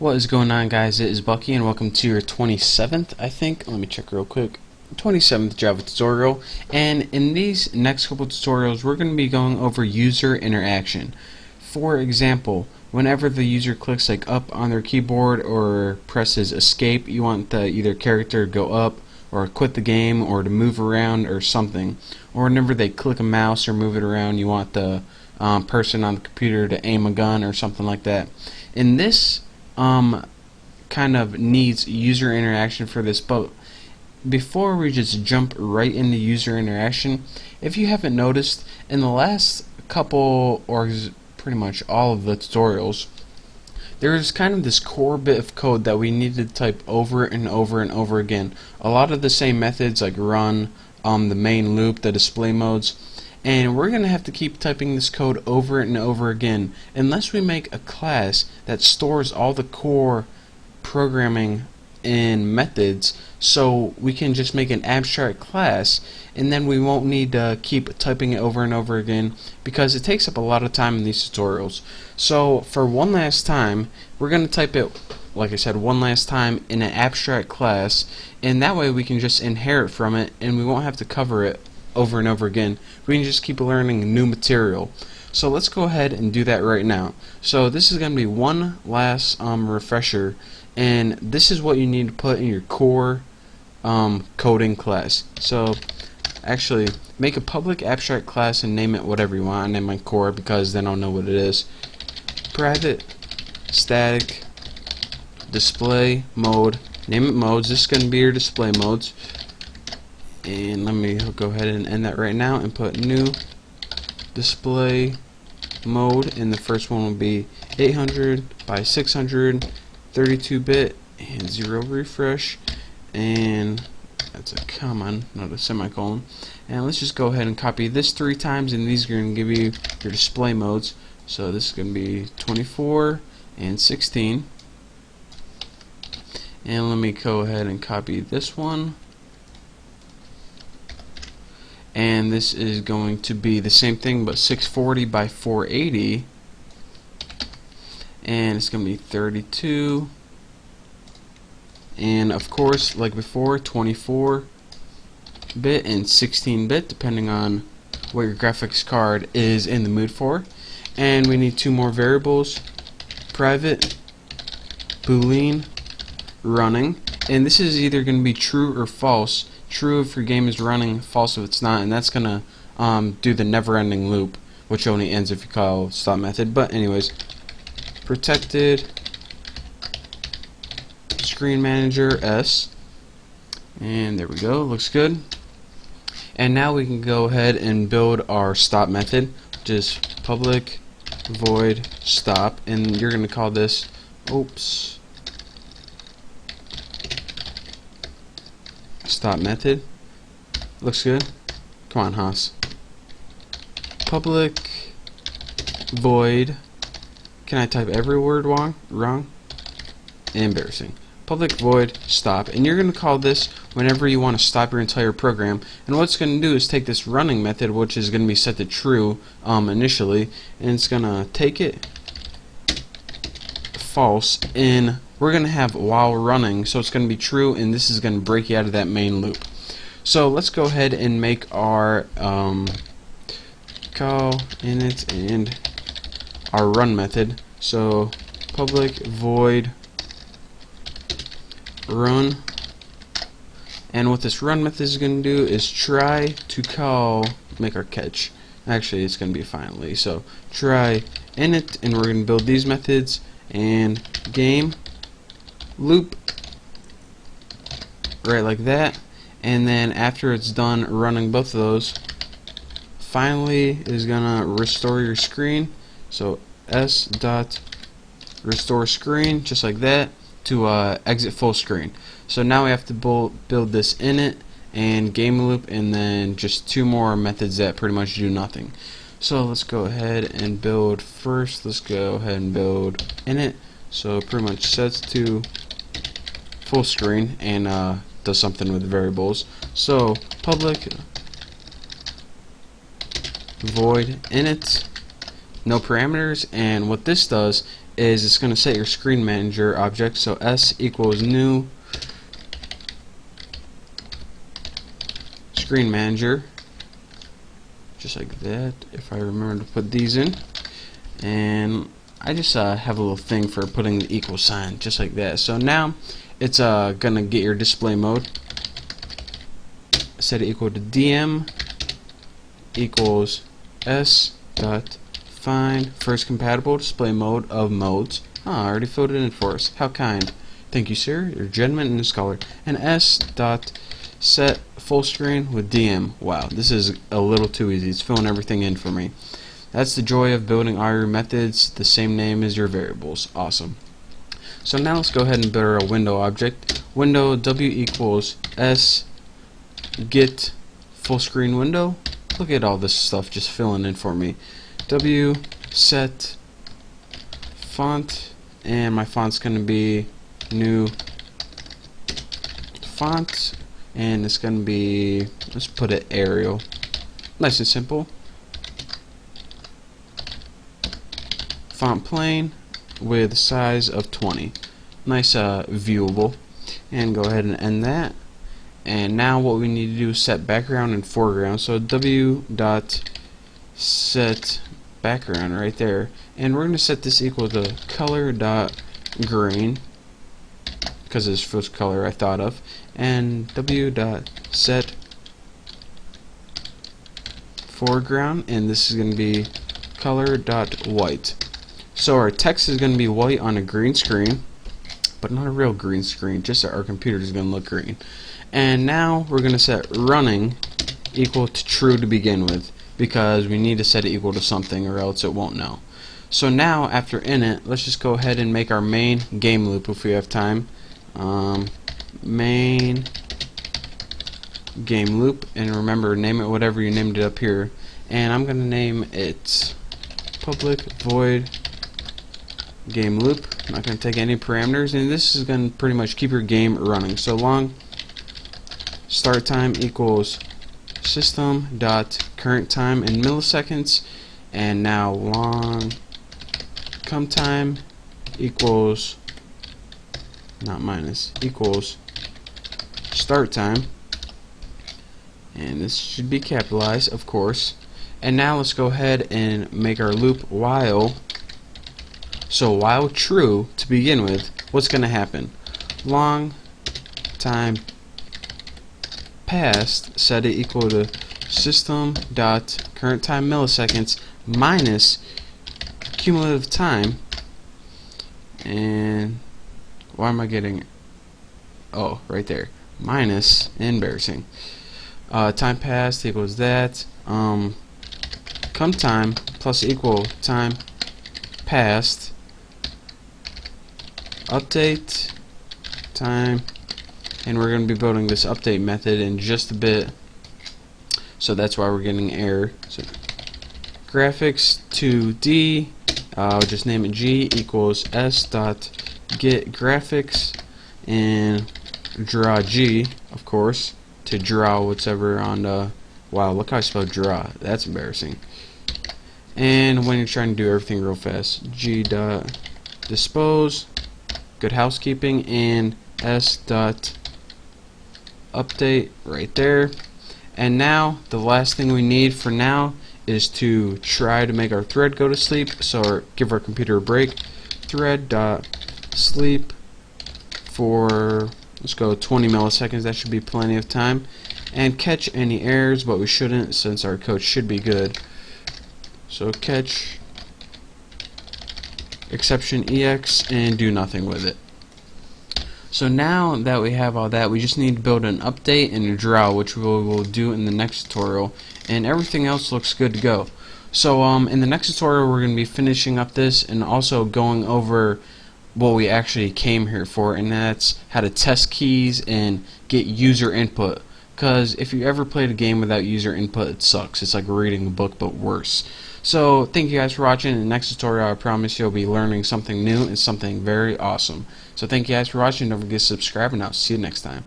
What is going on, guys? It is Bucky and welcome to your 27th, I think, let me check real quick, 27th Java tutorial. And in these next couple tutorials we're going to be going over user interaction. For example, whenever the user clicks like up on their keyboard or presses escape, you want the either character to go up or quit the game or to move around or something. Or whenever they click a mouse or move it around, you want the person on the computer to aim a gun or something like that. In this kind of needs user interaction for this, but before we just jump right into user interaction, if you haven't noticed, in the last couple, or pretty much all of the tutorials, there's kind of this core bit of code that we need to type over and over and over again. A lot of the same methods like run, the main loop, the display modes, and we're going to have to keep typing this code over and over again unless we make a class that stores all the core programming in methods, so we can just make an abstract class and then we won't need to keep typing it over and over again because it takes up a lot of time in these tutorials. So for one last time, we're going to type it, like I said, one last time in an abstract class, and that way we can just inherit from it and we won't have to cover it over and over again. We can just keep learning new material. So let's go ahead and do that right now. So this is going to be one last refresher, and this is what you need to put in your core coding class. So actually make a public abstract class and name it whatever you want. I name my core because then I'll know what it is. Private static display mode. Name it modes. This is going to be your display modes. And let me go ahead and end that right now and put new display mode, and the first one will be 800 by 600 32-bit and 0 refresh, and that's a comma, not a semicolon. And let's just go ahead and copy this 3 times, and these are going to give you your display modes. So this is going to be 24 and 16, and let me go ahead and copy this one. And this is going to be the same thing but 640 by 480, and it's going to be 32, and of course like before 24-bit and 16-bit depending on what your graphics card is in the mood for. And we need 2 more variables, private boolean running, and this is either going to be true or false. True if your game is running, false if it's not, and that's gonna do the never-ending loop, which only ends if you call stop method. But anyways, protected screen manager S, and there we go. Looks good. And now we can go ahead and build our stop method, which is public void stop, and you're gonna call this stop method. Looks good. Come on, Haas. Public void. Can I type every word wrong? Embarrassing. Public void stop, and you're going to call this whenever you want to stop your entire program. And what it's going to do is take this running method, which is going to be set to true initially, and it's going to take it false, and we're going to have while running, so it's going to be true, and this is going to break you out of that main loop. So let's go ahead and make our call init and our run method. So public void run, and what this run method is going to do is try to call, make our catch. Actually it's going to be finally, so try init, and we're going to build these methods, and game loop right like that, and then after it's done running both of those, finally is gonna restore your screen. So s dot restore screen, just like that, to exit full screen. So now we have to build this init and game loop, and then just 2 more methods that pretty much do nothing. So let's go ahead and build first. Let's go ahead and build init, so it pretty much sets to full screen and does something with variables. So public void init, no parameters, and what this does is it's going to set your screen manager object. So s equals new screen manager, just like that, if I remember to put these in. And I just have a little thing for putting the equal sign, just like that. So now it's gonna get your display mode. Set it equal to dm equals s dot find first compatible display mode of modes. I already filled it in for us. How kind. Thank you, sir. You're a gentleman and a scholar. And s dot set full screen with dm. Wow, this is a little too easy. It's filling everything in for me. That's the joy of building all your methods the same name as your variables. Awesome. So now let's go ahead and build our window object. Window w equals s get full screen window. Look at all this stuff just filling in for me. W set font, and my font's going to be new font, and it's going to be, let's put it Arial. Nice and simple. Font plain with size of 20. Nice viewable. And go ahead and end that. And now what we need to do is set background and foreground. So w dot set background right there, and we're going to set this equal to color dot green, because it's the first color I thought of, and w dot set foreground, and this is going to be color dot white. So our text is going to be white on a green screen, but not a real green screen, just that our computer is going to look green. And now we're going to set running equal to true to begin with, because we need to set it equal to something or else it won't know. So now after init, let's just go ahead and make our main game loop if we have time. Main game loop, and remember, name it whatever you named it up here, and I'm gonna name it public void game loop. I'm not gonna take any parameters, and this is gonna pretty much keep your game running. So long start time equals system dot current time in milliseconds, and now long come time equals, not minus, equals start time, and this should be capitalized, of course. And now let's go ahead and make our loop while. So while true to begin with, what's going to happen? Long time past, set it equal to system dot current time milliseconds minus cumulative time, and why am I getting, oh, right there, minus, embarrassing, time passed equals that, come time plus equal time passed update time, and we're going to be building this update method in just a bit, so that's why we're getting error. So graphics to D, I'll just name it G equals s dot get graphics, and draw G, of course, to draw whatever on the, wow, look how I spelled draw, that's embarrassing. And when you're trying to do everything real fast, G dot dispose, good housekeeping, and s dot update right there. And now the last thing we need for now is to try to make our thread go to sleep, so give our computer a break. Thread dot sleep for, let's go 20 milliseconds, that should be plenty of time, and catch any errors, but we shouldn't since our code should be good. So catch exception EX and do nothing with it. So now that we have all that, we just need to build an update and a draw, which we will do in the next tutorial, and everything else looks good to go. So in the next tutorial we're going to be finishing up this and also going over what we actually came here for, and that's how to test keys and get user input. Because if you ever played a game without user input, it sucks. It's like reading a book, but worse. So thank you guys for watching. In the next tutorial, I promise you'll be learning something new and something very awesome. So thank you guys for watching. Don't forget to subscribe, and I'll see you next time.